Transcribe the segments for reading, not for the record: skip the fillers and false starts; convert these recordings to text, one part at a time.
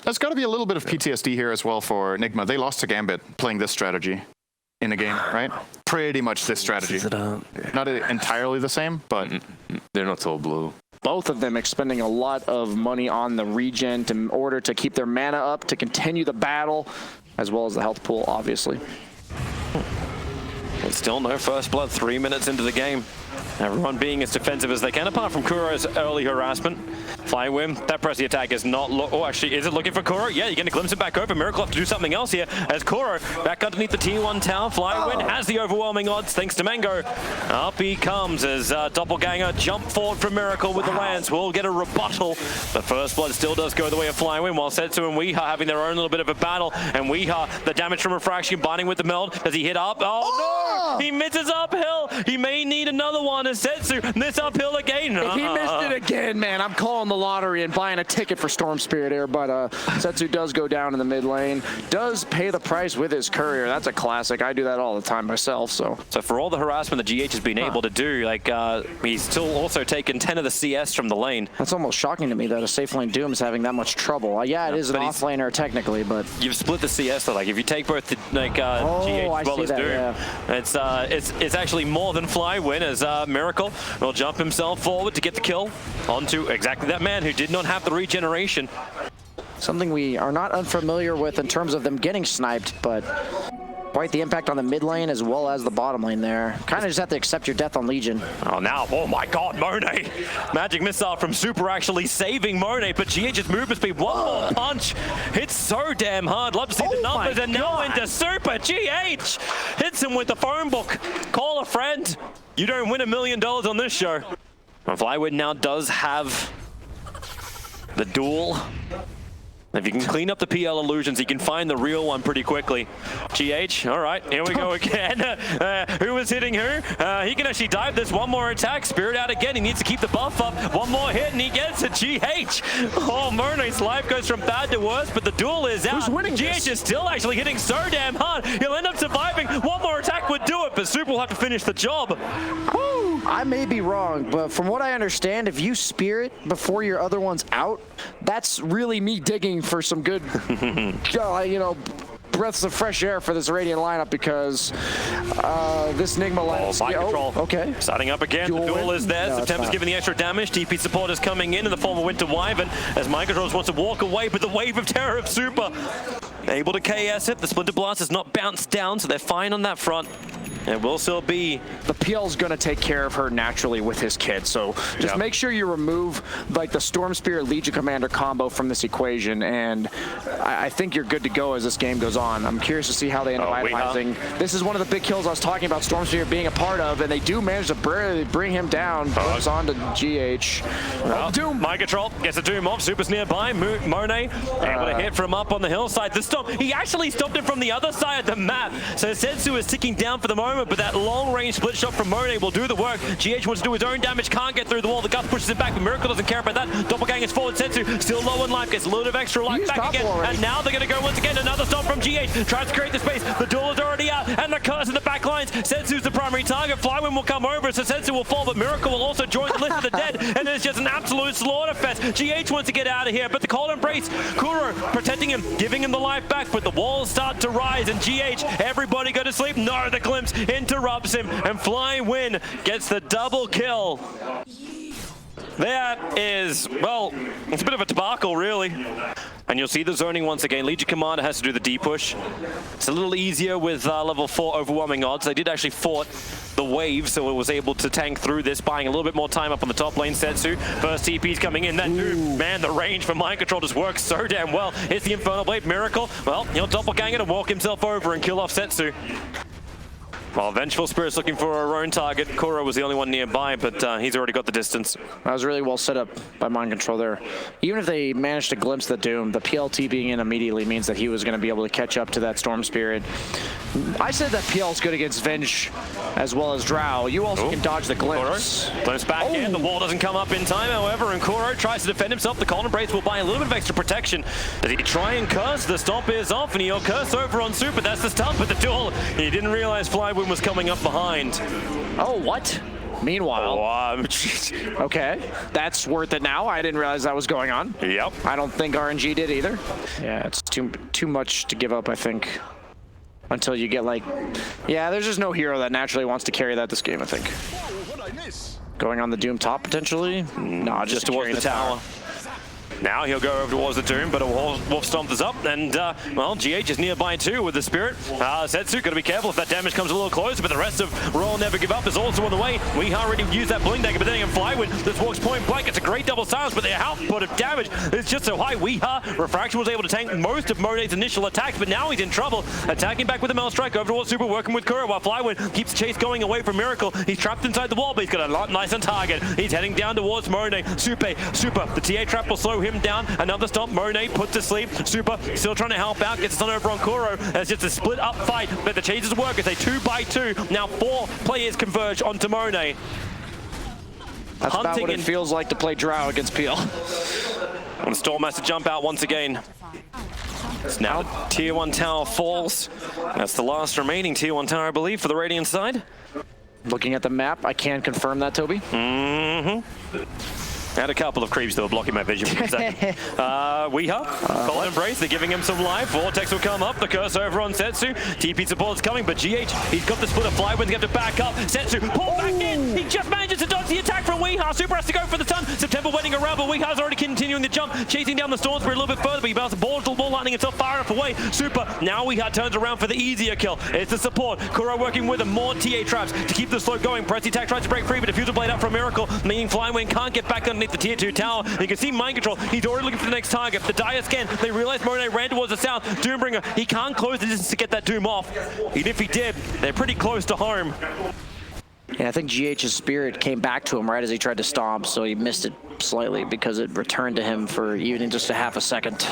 There's got to be a little bit of PTSD here as well for Nigma. They lost to Gambit playing this strategy in a game, right? Pretty much this strategy. Not entirely the same, but... They're not so blue. Both of them expending a lot of money on the regen in order to keep their mana up, to continue the battle, as well as the health pool, obviously. It's still no first blood, 3 minutes into the game. Everyone being as defensive as they can, apart from Kuro's early harassment. Flywim, that pressy attack is not... Oh, actually, is it looking for Kuro? Yeah, you're going to glimpse it back over. Miracle have to do something else here, as Kuro back underneath the T1 tower. Flywim has the overwhelming odds, thanks to Mango. Up he comes as Doppelganger jump forward from Miracle with the lance. Will get a rebuttal. The first blood still does go the way of Flywim, while Setsu and Weeha having their own little bit of a battle. And Weeha, the damage from Refraction combining with the meld. Does he hit up? Oh, no! He misses uphill. He may need another one as Setsu miss uphill again. If he missed it again, man, I'm calling the lottery and buying a ticket for Storm Spirit here, but Setsu does go down in the mid lane, does pay the price with his courier. That's a classic. I do that all the time myself, so. So for all the harassment that GH has been able to do, like, he's still also taken 10 of the CS from the lane. That's almost shocking to me that a safe lane Doom is having that much trouble. Yeah, it is an off laner technically, but. You've split the CS, though. Like, if you take both the, like, GH as well as Doom, it's actually more than Flywin, as Miracle will jump himself forward to get the kill onto exactly that man who did not have the regeneration. Something we are not unfamiliar with in terms of them getting sniped, but quite the impact on the mid lane as well as the bottom lane there. Kind of just have to accept your death on Legion. Oh, now, oh my god, Monet. Magic missile from Super actually saving Monet, but GH's movement speed, one more punch. Hits so damn hard. Love to see the numbers, and now into Super. GH hits him with the phone book. Call a friend. You don't win $1 million on this show. And Flywin now does have the duel. If you can clean up the PL illusions, you can find the real one pretty quickly. GH, all right, here we go again. Who is hitting who? He can actually dive this. One more attack. Spirit out again. He needs to keep the buff up. One more hit, and he gets it. GH. Oh, Monet's life goes from bad to worse, but the duel is out. Who's winning GH is still actually hitting so damn hard. He'll end up surviving. One more attack would do it, but Super will have to finish the job. Woo! I may be wrong, but from what I understand, if you Spirit before your other one's out, that's really me digging for some good, you know, breaths of fresh air for this Radiant lineup, because this Nigma lineup. Mind control. Okay. Starting up again. The duel is there. September's giving the extra damage. TP support is coming in the form of Winter Wyvern as Mind Control wants to walk away, but the wave of terror of Super able to KS it. The Splinter Blast has not bounced down, so they're fine on that front. It will still be. The PL's going to take care of her naturally with his kid, so just make sure you remove like the Storm Spirit Legion Commander combo from this equation, and I think you're good to go as this game goes on. I'm curious to see how they end up itemizing. This is one of the big kills I was talking about Storm Spirit being a part of, and they do manage to barely bring him down. Goes on to GH. Doom. Mind Control gets a Doom off. Super's nearby. Monet able to hit from up on the hillside. The stop. He actually stopped it from the other side of the map. So Setsu is ticking down for the moment, but that long-range split shot from Monet will do the work. GH wants to do his own damage, can't get through the wall. The Gus pushes it back, but Miracle doesn't care about that. Doppelganger's forward. Setsu still low on life, gets a little bit of extra life back again. And now they're going to go once again. Another stop from GH. Tries to create the space. The duel is already out, and the curse in the back lines. Setsu's the primary target. Flywin will come over, so Setsu will fall, but Miracle will also join the list of the dead, and it's just an absolute slaughter fest. GH wants to get out of here, but the cold embrace. Kuro protecting him, giving him the life back, but the walls start to rise, and GH, everybody go to sleep. No, the glimpse interrupts him, and Flywin gets the double kill. That is, well, it's a bit of a debacle, really. And you'll see the zoning once again. Legion Commander has to do the D-push. It's a little easier with level 4 overwhelming odds. They did actually fought the wave, so it was able to tank through this, buying a little bit more time up on the top lane. Setsu, first TP's coming in. That Doom, man, the range for Mind Control just works so damn well. It's the Infernal Blade. Miracle, well, he'll doppelganger to walk himself over and kill off Setsu. While Vengeful Spirit's looking for her own target. Kuro was the only one nearby, but he's already got the distance. That was really well set up by Mind Control there. Even if they managed to glimpse the Doom, the PLT being in immediately means that he was going to be able to catch up to that Storm Spirit. I said that PL is good against Venge as well as Drow. You also can dodge the glimpse. Glimpse back in. The wall doesn't come up in time, however, and Kuro tries to defend himself. The Cold Embrace will buy a little bit of extra protection. Does he try and curse? The stomp is off, and he'll curse over on Super. That's the stomp, but the duel. He didn't realize Flywin was coming up behind. Oh, what? Meanwhile, okay, that's worth it now. I didn't realize that was going on. Yep. I don't think RNG did either. Yeah, it's too much to give up, I think. Until you get like, yeah, there's just no hero that naturally wants to carry that this game, I think. Going on the Doom top potentially? No, just towards the tower. Now he'll go over towards the Doom, but a Wolf Stomp is up, and, well, GH is nearby too with the Spirit. Setsu, gotta be careful if that damage comes a little closer, but the rest of Royal Never Give Up is also on the way. We already used that Bling Dagger, but then again, Flywin just walks point blank. It's a great double silence, but their output of damage is just so high. Refraction was able to tank most of Monet's initial attacks, but now he's in trouble. Attacking back with the Mail Strike over towards Super, working with Kuro, while Flywin keeps chase going away from Miracle. He's trapped inside the wall, but he's got a lot nice on target. He's heading down towards Monet. Super, the TA trap will slow him down. Another stomp, Monet put to sleep. Super still trying to help out, gets a stun over on Kuro. It's just a split up fight, but the changes work. It's a 2-by-2. Now 4 players converge onto Monet. That's about what it feels like to play Drow against PL. And Storm has to jump out once again. It's now the Tier 1 tower falls. That's the last remaining Tier 1 tower, I believe, for the Radiant side. Looking at the map, I can confirm that, Toby. Had a couple of creeps that were blocking my vision for a second. Cold Embrace, they're giving him some life. Vortex will come up, the curse over on Setsu. TP support's coming, but GH, he's got the split of Flywinds, they have to back up. Setsu, pull back in! He just manages to dodge the attack from Weeha. Super has to go for the stun. September waiting around, but Weeha's already continuing the jump, chasing down the Storm Spirit a little bit further, but he bounces the ball lightning himself far enough away. Super, now Weeha turns around for the easier kill. It's the support. Kuro working with him, more TA traps to keep the slow going. Press the attack tries to break free, but Diffusal Blade out for a Miracle, meaning Flywind can't get back underneath the Tier 2 tower. And you can see Mind Control, he's already looking for the next target. The Dire Scan, they realize Monet ran towards the south. Doombringer, he can't close the distance to get that Doom off. Even if he did, they're pretty close to home. Yeah, I think GH's Spirit came back to him right as he tried to stomp, so he missed it slightly because it returned to him for even just a half a second.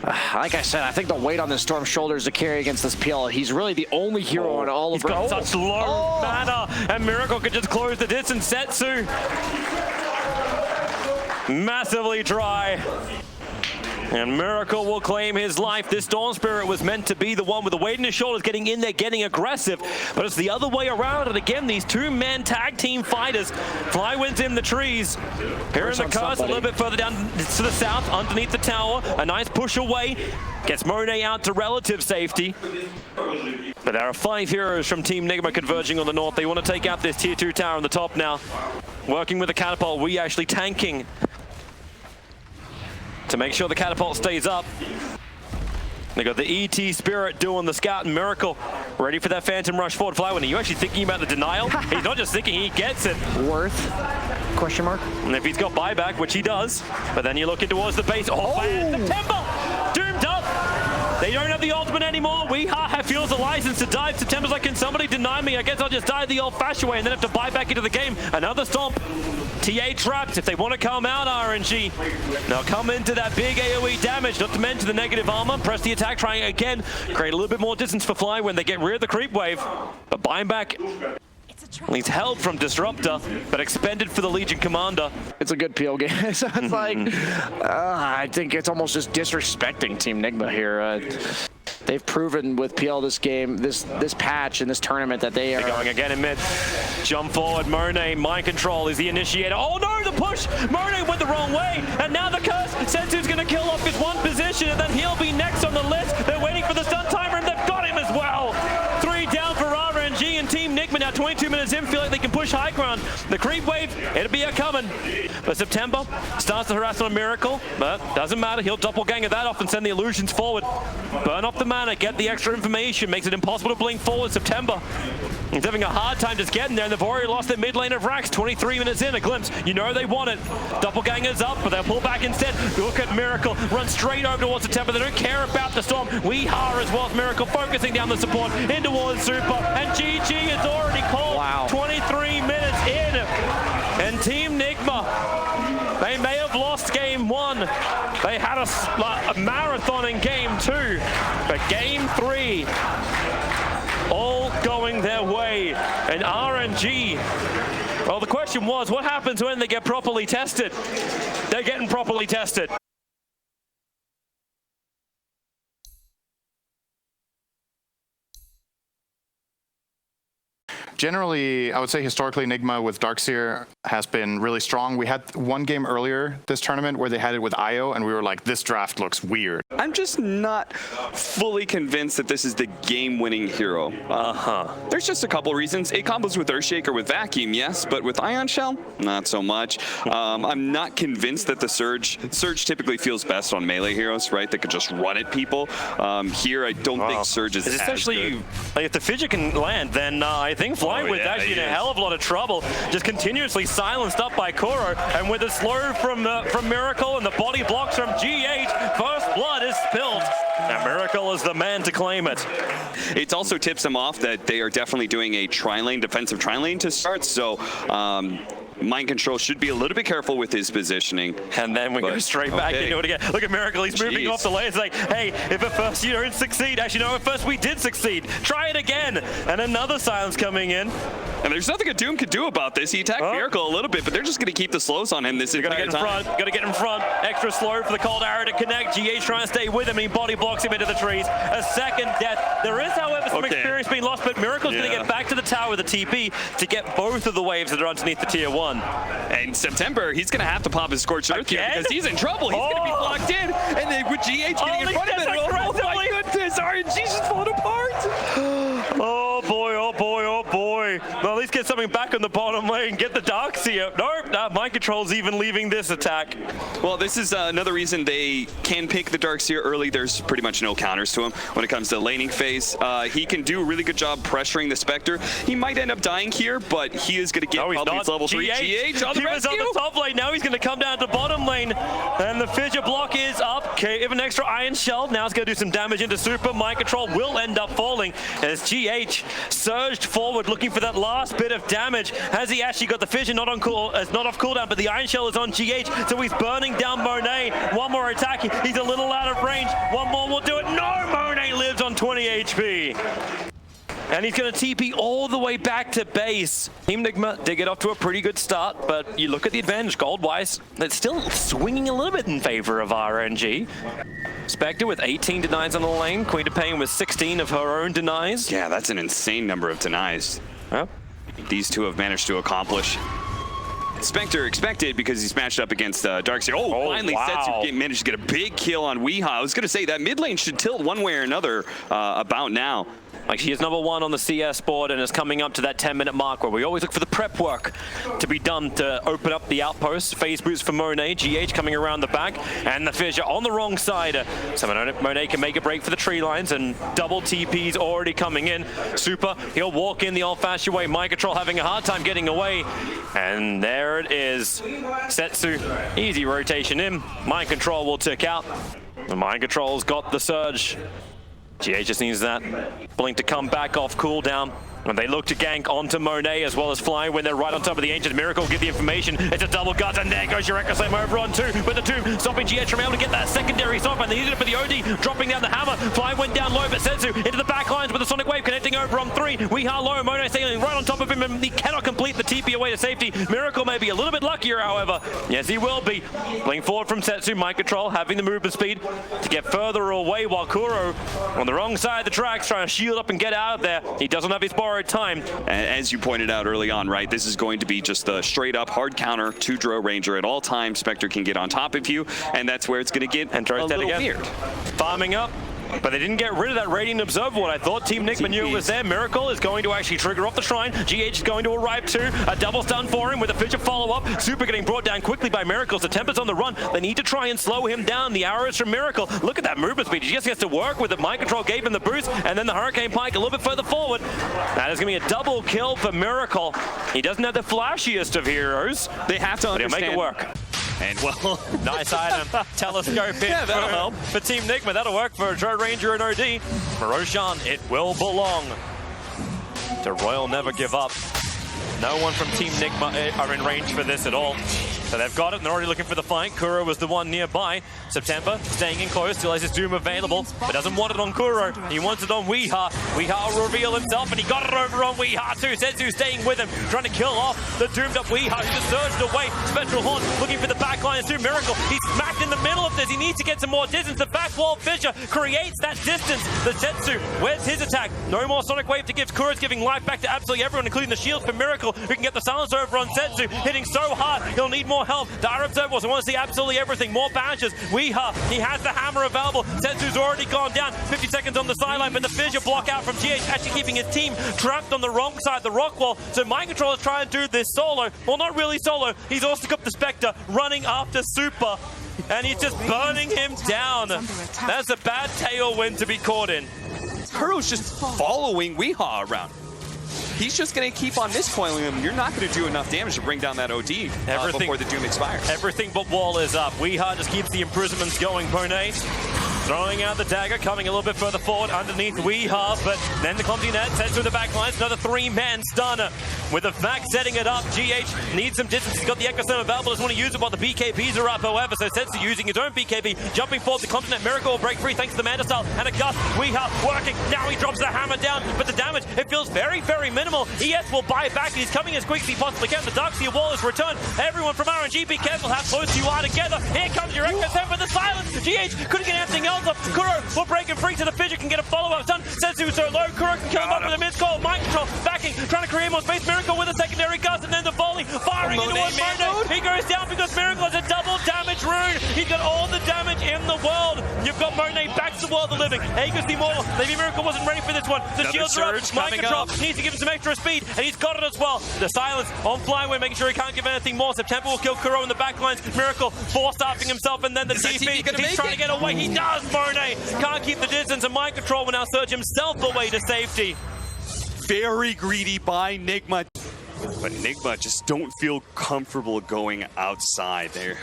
Like I said, I think the weight on the Storm's shoulders to carry against this PL, he's really the only hero on all of He's got such low mana, and Miracle could just close the distance. Setsu massively dry. And Miracle will claim his life. This Dawn Spirit was meant to be the one with the weight in his shoulders, getting in there, getting aggressive. But it's the other way around. And again, these two-man tag team fighters. Flywind's in the trees. Here in the curse, a little bit further down to the south, underneath the tower. A nice push away. Gets Monet out to relative safety. But there are 5 heroes from Team Nigma converging on the north. They want to take out this Tier 2 tower on the top now. Working with the catapult, we actually tanking to make sure the catapult stays up. They got the ET Spirit doing the scout and Miracle. Ready for that Phantom Rush forward. Flywin, are you actually thinking about the denial? He's not just thinking, he gets it. Worth? Question mark? And if he's got buyback, which he does, but then you're looking towards the base. September! Doomed up! They don't have the ultimate anymore. Weeha feels the license to dive. September's like, can somebody deny me? I guess I'll just die the old-fashioned way and then have to buy back into the game. Another stomp. TA trapped. If they want to come out, RNG, now come into that big AoE damage, not to mention the negative armor. Press the attack, trying again. Create a little bit more distance for Fly when they get rid of the creep wave. But buying back. He's held from Disruptor, but expended for the Legion Commander. It's a good PL game. So it's like, I think it's almost just disrespecting Team Nigma here. They've proven with PL this game, this patch and this tournament that they are... They're going again in mid. Jump forward, Monet, Mind Control is the initiator. Oh no, the push! Monet went the wrong way, and now the curse. Sensu's gonna kill off his one position, and then he'll be next on the list. They're waiting for the stun timer, and they've got him as well. 3 down for RNG and Team Nigma now 22 minutes in, feel like they can push high ground. The creep wave, it'll be a coming. But September starts to harass on a Miracle, but doesn't matter, he'll doppelganger that off and send the illusions forward. Burn off the mana, get the extra information, makes it impossible to blink forward. September, he's having a hard time just getting there, and they've already lost their mid lane of Rax. 23 minutes in, a glimpse, you know they want it. Doppelganger's up, but they'll pull back instead. Look at Miracle, run straight over towards September. They don't care about the storm. Weeha as well as Miracle focusing down the support in towards Super, and GG is already called. Wow. 23 minutes in, and Team Nigma, they may have lost game 1. They had a marathon in game 2, but game 3, all going their way. And RNG, well, the question was, what happens when they get properly tested? They're getting properly tested. generally, I would say historically, Nigma with Darkseer has been really strong. We had one game earlier this tournament where they had it with Io, and we were like, this draft looks weird. I'm just not fully convinced that this is the game-winning hero. There's just a couple reasons. It combos with Earthshaker with Vacuum, yes, but with Ion Shell, not so much. I'm not convinced that the Surge typically feels best on melee heroes, right? That could just run at people. Here, I don't think Surge is especially good. Like, if the Fidget can land, then I think Flying with actually in a hell of a lot of trouble. Just continuously silenced up by Kuro, and with the slow from Miracle and the body blocks from GH, first blood is spilled, and Miracle is the man to claim it. It also tips them off that they are definitely doing a tri-lane, defensive tri-lane to start, so Mind Control should be a little bit careful with his positioning. And then we go straight back into it again. Look at Miracle, he's moving off the lane. It's like, hey, if at first you don't succeed, actually no, at first we did succeed. Try it again. And another silence coming in. And there's nothing a Doom could do about this. He attacked Miracle a little bit, but they're just going to keep the slows on him this entire time. Gotta get in front. Extra slow for the cold arrow to connect. GH trying to stay with him, and he body blocks him into the trees. A second death. There is, however, some experience being lost, but Miracle's going to get back to the tower with a TP to get both of the waves that are underneath the tier 1. And September, he's going to have to pop his Scorched Earth here because he's in trouble. He's going to be blocked in. And then with GH getting in front of it, oh my goodness, RNG's just falling apart. Oh boy, oh boy, oh boy. Well, at least get something back on the bottom lane. Get the Darkseer. Nope, Mind Control's even leaving this attack. Well, this is another reason they can pick the Darkseer early. There's pretty much no counters to him when it comes to the laning phase. He can do a really good job pressuring the Spectre. He might end up dying here, but he is going to get probably his level 3. GH on the rescue. He was on the top lane. Now he's going to come down to bottom lane. And the Fidget block is up. Okay, even an extra Iron Shell. Now it's going to do some damage into Super. Mind Control will end up falling as GH surged forward looking for that last bit of damage. Has he actually got the Fission? Not off cooldown, but the Iron Shell is on GH, so he's burning down Monet. One more attack. He's a little out of range. One more will do it. No, Monet lives on 20 HP. And he's going to TP all the way back to base. Team Nigma did get off to a pretty good start, but you look at the advantage gold-wise, it's still swinging a little bit in favor of RNG. Spectre with 18 denies on the lane. Queen of Pain with 16 of her own denies. Yeah, that's an insane number of denies. Well, these two have managed to accomplish. Spectre expected because he's matched up against Darkseer. Finally, Setsu managed to get a big kill on Weeha. I was going to say that mid lane should tilt one way or another about now. Like, she is #1 on the CS board and is coming up to that 10-minute mark where we always look for the prep work to be done to open up the outpost. Phase boost for Monet, GH coming around the back, and the Fissure on the wrong side. So Monet can make a break for the tree lines, and double TP's already coming in. Super, he'll walk in the old-fashioned way. Mind Control having a hard time getting away. And there it is. Setsu, easy rotation in. Mind Control will tick out. The Mind Control's got the surge. GH just needs that blink to come back off cooldown. When they look to gank onto Monet as well as Fly when they're right on top of the Ancient Miracle, give the information. It's a double gut, and there goes your Reckless Flame over on 2. But the 2 stopping GH from able to get that secondary stop, and they used it for the OD, dropping down the hammer. Fly went down low, but Setsu into the back lines with the Sonic Wave connecting over on 3. Weeha low, Monet sailing right on top of him, and he cannot complete the TP away to safety. Miracle may be a little bit luckier, however. Yes, he will be. Blink forward from Setsu, Mind Control having the movement speed to get further away, while Kuro on the wrong side of the tracks trying to shield up and get out of there. He doesn't have his borrowed time. As you pointed out early on, right, this is going to be just the straight up hard counter to Dro Ranger at all times. Spectre can get on top of you, and that's where it's going to get a little weird. Farming up. But they didn't get rid of that Radiant Observer. What I thought Team Nigma knew it was there. Miracle is going to actually trigger off the Shrine. GH is going to arrive too. A double stun for him with a Fissure follow-up. Super getting brought down quickly by Miracles. The Tempest on the run. They need to try and slow him down. The arrows from Miracle. Look at that movement speed. He just gets to work with it. Mind Control gave him the boost. And then the Hurricane Pike a little bit further forward. That is going to be a double kill for Miracle. He doesn't have the flashiest of heroes. They have to understand. But he'll make it work. And well, nice item. Telescope hit that'll help. For Team Nigma. That'll work for Dro Ranger and OD. For Roshan, it will belong to Royal Never Give Up. No one from Team Nigma are in range for this at all. So they've got it, and they're already looking for the fight. Kuro was the one nearby. September staying in close, still has his Doom available, but doesn't want it on Kuro. He wants it on Weeha. Weeha will reveal himself, and he got it over on Weeha too. Senzu staying with him, trying to kill off the doomed up Weeha, who just surged away. Spectral Horn looking for the backline too. Miracle, he's smacked in the middle of this. He needs to get some more distance. The back wall fissure creates that distance. The Zetsu, where's his attack? No more Sonic Wave to give. Kuro's giving life back to absolutely everyone, including the shields for Miracle, who can get the silence over on Zetsu, hitting so hard, he'll need more help. The Arab Observer wants to see absolutely everything. More bashes. Weeha, he has the hammer available. Zetsu's already gone down. 50 seconds on the sideline, but the fissure block out from GH, actually keeping his team trapped on the wrong side, the rock wall. So Mind Control is trying to do this solo. Well, not really solo. He's also got the Spectre running after Super, and he's just burning him down. That's a bad tailwind to be caught in. Kuro's just following Weeha around. He's just going to keep on miscoiling him. You're not going to do enough damage to bring down that OD before the Doom expires. Everything but wall is up. Weeha just keeps the imprisonments going. Monet throwing out the dagger, coming a little bit further forward underneath Weeha, but then the clumsy net sets through the back lines. Another three-man stunner with the Vac setting it up. GH needs some distance. He's got the Echo Stone available. Doesn't want to use it while the BKBs are up, however. So Setsu using his own BKB, jumping forward. The clumsy net Miracle will break free thanks to the Manta Style and a gust. Weeha working. Now he drops the hammer down, but the damage, it feels very, very minimal. ES will buy it back, and he's coming as quick as he possibly can. The Darkseer wall is returned. Everyone from RNG, be careful how close you are together. Here comes your Echo Stone for the silence. GH couldn't get anything else up. Kuro will break him free, so the fissure can get a follow-up done. Setsu so low, Kuro can kill him up with a mid-call. Mind Control backing, trying to create more space. Miracle with a secondary gust, and then the volley firing into one Mono. He goes down because Miracle has a double damage rune. He's got all the damage in the world. You've got Monet back to the world of the living. Aegis the Immortal. Maybe Miracle wasn't ready for this one. The shields are up. Mind Control needs to give him some extra speed, and he's got it as well. The silence on Flyway, making sure he can't give anything more. September will kill Kuro in the backlines. Miracle force-staffing himself, and then the TP. He's trying to get away. He does, Monet. Can't keep the distance, and Mind Control will now surge himself away to safety. Very greedy by Nigma. But Nigma just don't feel comfortable going outside. They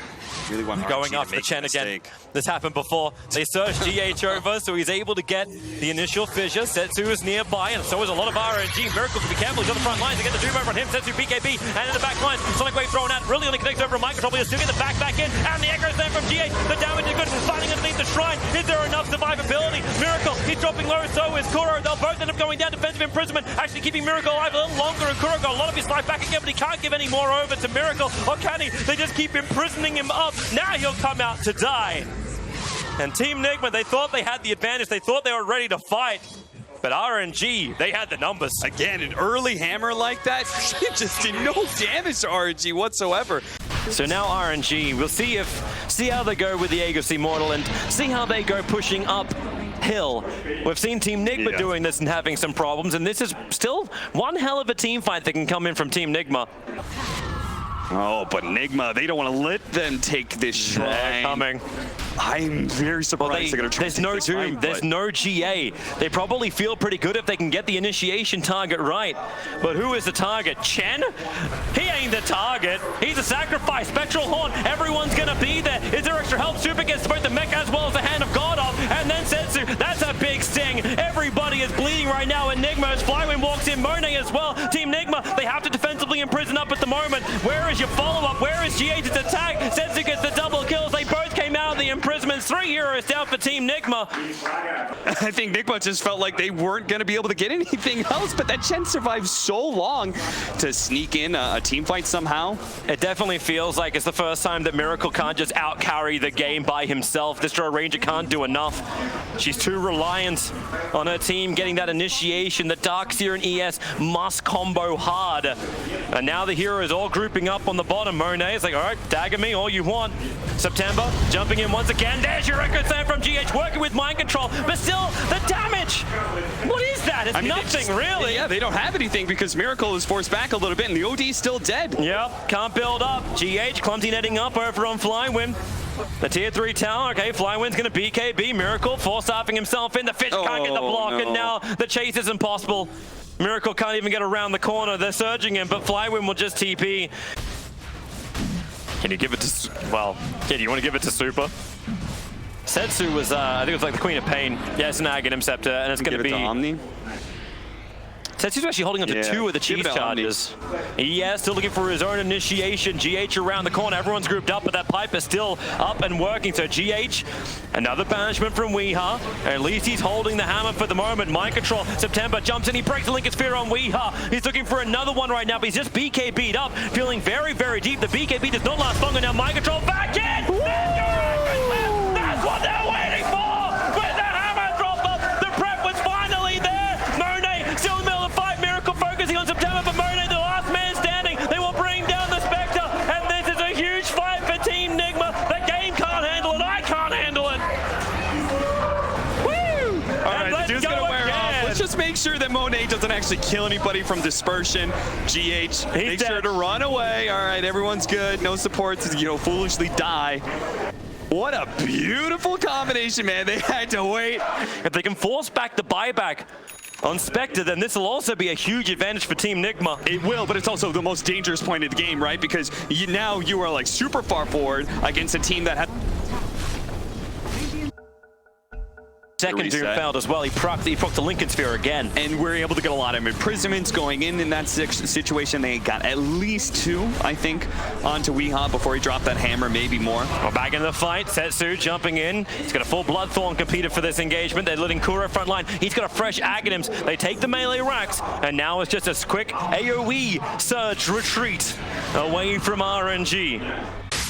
really want RNG going off the Chen again. This happened before. They surged GH over, so he's able to get the initial fissure. Setsu is nearby, and so is a lot of RNG. Miracle can be careful. He's on the front lines to get the Doom over on him. Setsu BKB, and in the back line, Sonic Wave thrown out. Really only connects over a Mind Control, but he'll still get the back in. And the Echo's there from GH. The damage is good. Fighting underneath the shrine. Is there enough survivability? Miracle, he's dropping low, so is Kuro. They'll both end up going down. Defensive imprisonment, actually keeping Miracle alive a little longer, and Kuro got a lot of his life back again, but he can't give any more over to Miracle. Or can he? They just keep imprisoning him up. Now he'll come out to die. And Team Nigma, they thought they had the advantage. They thought they were ready to fight. But RNG, they had the numbers. Again, an early hammer like that, it just did no damage to RNG whatsoever. So now RNG, we'll see how they go with the Aegis Immortal and see how they go pushing uphill. We've seen Team Nigma doing this and having some problems, and this is still one hell of a team fight that can come in from Team Nigma. Oh, but Nigma, they don't want to let them take this shrine. They're coming. I'm very surprised they're going to try There's no Doom, there's no GA. They probably feel pretty good if they can get the initiation target right. But who is the target? Chen? He ain't the target. He's a sacrifice. Spectral Horn, everyone's going to be there. Is there extra help? Super gets both the mech as well as the Hand of God off. And then Setsu, that's a big sting. Everybody is bleeding right now, and Nigma, as Flywind walks in, Monet as well. Team Nigma, they have to defensively imprison up at the moment. Where is your follow-up? Where is GH's attack? Setsu gets the double kills. They both came out of the imprisonments. 3 heroes down for Team Nigma. I think Nigma just felt like they weren't going to be able to get anything else, but that Chen survived so long to sneak in a team fight somehow. It definitely feels like it's the first time that Miracle can't just out-carry the game by himself. This Draw Ranger can't do enough. She's too reliant on her team getting that initiation. The Darkseer and ES must combo hard. And now the heroes all grouping up on the bottom. Monet is like, all right, dagger me all you want. September jumping in once again. There's your Echo Slam from GH, working with Mind Control, but still, the damage! What is that? It's nothing, really. Yeah, they don't have anything because Miracle is forced back a little bit, and the OD's still dead. Yep, can't build up. GH, clumsy netting up over on Flywind. The tier 3 tower, okay, Flywind's gonna BKB. Miracle force-staffing himself in. The fish can't get the block, and now the chase is impossible. Miracle can't even get around the corner. They're surging him, but Flywind will just TP. Can you give it to, well, yeah, do you want to give it to Super? Setsu was, I think it was like the Queen of Pain. Yeah, it's an Aghanim Scepter, and it's going to be... Omni? Setsu's actually holding on to 2 of the cheese charges. Yeah, still looking for his own initiation. GH around the corner. Everyone's grouped up, but that pipe is still up and working. So GH, another banishment from Weeha. At least he's holding the hammer for the moment. Mind control. September jumps in. He breaks the Lincoln Sphere on Weeha. He's looking for another one right now, but he's just BKB'd up. Feeling very, very deep. The BKB does not last long, and now Mind control back in! That's what they're waiting for! With the hammer drop up, the prep was finally there! Monet still in the middle of the fight. Miracle focusing on September, but Monet, the last man standing. They will bring down the Spectre, and this is a huge fight for Team Nigma. The game can't handle it. I can't handle it. Woo! All right, the dude's gonna wear off. Let's just make sure that Monet doesn't actually kill anybody from dispersion. GH, make sure to run away. All right, everyone's good. No supports, foolishly die. What a beautiful combination, man. They had to wait. If they can force back the buyback on Spectre, then this will also be a huge advantage for Team Nigma. It will, but it's also the most dangerous point of the game, right? Because now you are like super far forward against a team that had... Second Doom failed as well. He procced the Lincoln Sphere again. And we're able to get a lot of imprisonments going in that situation. They got at least 2, I think, onto Weeha before he dropped that hammer, maybe more. Well, back in the fight, Setsu jumping in. He's got a full Bloodthorn competed for this engagement. They're letting Kuro front line. He's got a fresh Aghanims. They take the melee racks, and now it's just a quick AoE surge retreat away from RNG.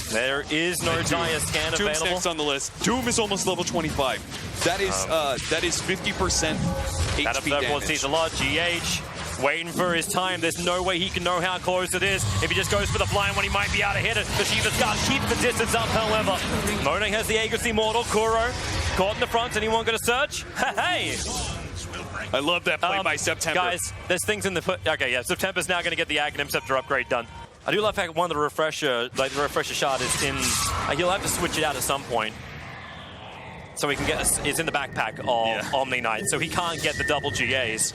There is no dire scan available. Doom's next on the list. Doom is almost level 25. That is 50% HP damage. Sees a lot. GH waiting for his time. There's no way he can know how close it is. If he just goes for the blind one, he might be able to hit it. The Shiva Scar keeps the distance up, however. Monet has the Aegis Immortal. Kuro caught in the front. Anyone going to search? Hey! I love that play by September. Guys, there's things in the foot. Okay, yeah, September's now going to get the Aghanim Scepter upgrade done. I do love how one of the refresher shard is in. He'll have to switch it out at some point, so he can get. It's in the backpack of Omni Knight, so he can't get the double GAs.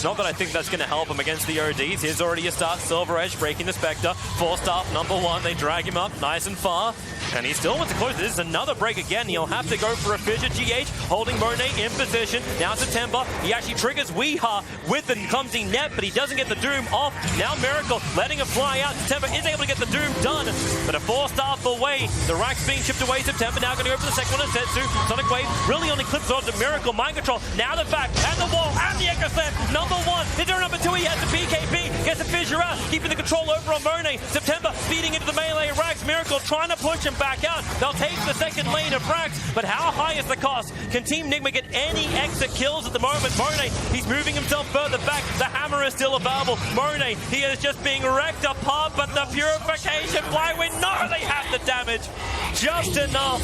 Not that I think that's going to help him against the ODs. Here's already a start. Silver Edge breaking the Spectre. 4-star, #1. They drag him up nice and far. And he still wants to close. This is another break again. He'll have to go for a fissure. GH holding Monet in position. Now September. He actually triggers Weeha with the clumsy net, but he doesn't get the Doom off. Now Miracle letting him fly out. September is able to get the Doom done. But a 4-star for Wei. The rack's being chipped away. September now going to go for the second one. And Setsu. Sonic Wave really only clips onto Miracle. Mind control. Now the back and the wall and the Echo Slam. #1. Hit #2. He has the BKB. Gets the fissure out. Keeping the control over on Monet. September feeding into the melee racks. Miracle trying to push him back out. They'll take the second lane of racks, but how high is the cost? Can Team Nigma get any extra kills at the moment? Monet, he's moving himself further back. The hammer is still available. Monet, he is just being wrecked apart, but the purification Flywind, no, they have the damage. Just enough.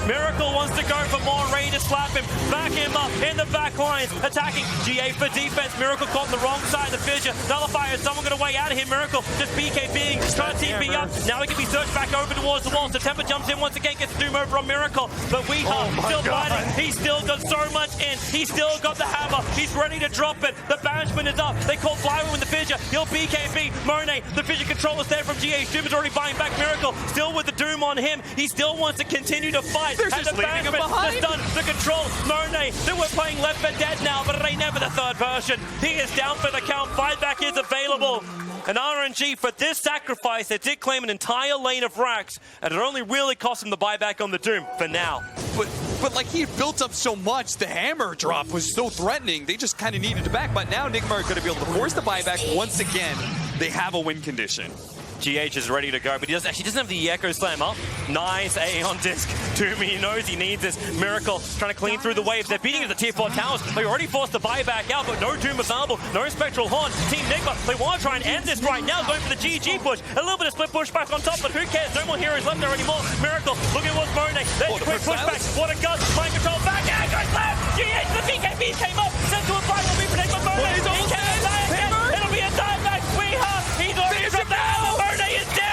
Miracle wants to go for more, ready to slap him, back him up in the back lines, attacking GA for defense. Miracle caught on the wrong side of the fissure. Nullifier, someone going to way out of here. Miracle just BKBing, trying to TP up. Now he can be searched back over towards the wall. September jumps in once again, gets the Doom over on Miracle. But Weeha still fighting. He's still got so much in. He's still got the hammer. He's ready to drop it. The banishment is up. They call Flywind with the fissure. He'll BKB. Monet, the fissure control is there from GA. Doom is already buying back Miracle. Still with the Doom on him. He still wants to continue to fight. They're just leaving him behind. The stun, the control. Monet, they were playing Left 4 Dead now, but it ain't never the third version. He is down for the count. Buyback is available. And RNG, for this sacrifice, they did claim an entire lane of racks, and it only really cost him the buyback on the Doom for now. But like he had built up so much, the hammer drop was so threatening, they just kind of needed it back. But now Nigma are going to be able to force the buyback once again. They have a win condition. GH is ready to go, but he actually doesn't have the Echo Slam up. Nice A on disc. Doom, he knows he needs this. Miracle trying to clean through the waves. They're beating at the tier 4 towers. They already forced the buyback out, but no Doom available. No Spectral Horn. Team Nigma, they want to try and end this right now, going for the GG push. A little bit of split push back on top, but who cares? No more heroes left there anymore. Miracle, looking towards Monet. There's a quick pushback. What a gun. Mind control back. Echo Slam. GH, the BKB came up. Sent to a fight. Will be protected by Monet. He can't die again. It'll be a time back. Weeha, he's already dropped the hammer. Monet is down.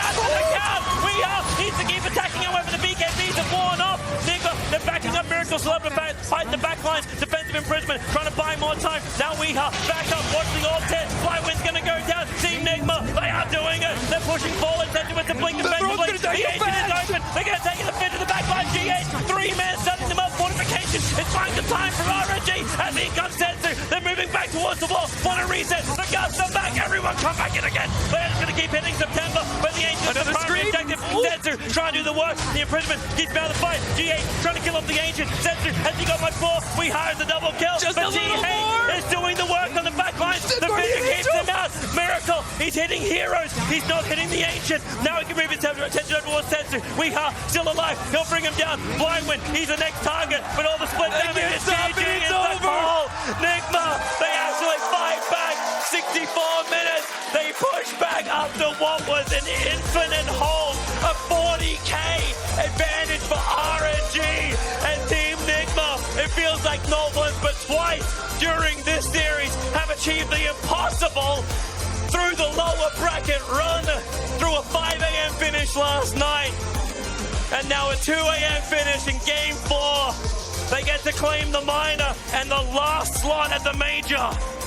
Needs to keep attacking, however the BKBs have worn off. Nigma, they're backing up. Miracle still up to fight in the back lines. Defensive imprisonment, trying to buy more time. Now Weeha back up, watch the all 10. Flywind's going to go down. Team Nigma, they are doing it. They're pushing forward. Send to it to blink defensively. The agent is open. They're going to take the fit to the back line. GH, 3-man setting them up. Fortification. It's finding the time for RNG as he comes Setsu. They're moving back towards trying to do the work. The imprisonment keeps him out of the fight. G8 trying to kill off the Ancient. Sensu, has he got much more? We hired the double kill. Just but a little G8 more. is doing the work on the back line. The Fissure keeps him out. Miracle, he's hitting heroes. He's not hitting the Ancient. Now he can move his attention towards Sensu. Weeha still alive. He'll bring him down. Blindwind, he's the next target. But all the split damage is GG. It's over. Nigma, they actually fight back. 64 minutes. They push back after what was an infinite hold. A 40k advantage for RNG and Team Nigma. It feels like not once but twice during this series have achieved the impossible through the lower bracket run, through a 5 a.m. finish last night, and now a 2 a.m. finish in Game 4. They get to claim the minor and the last slot at the major.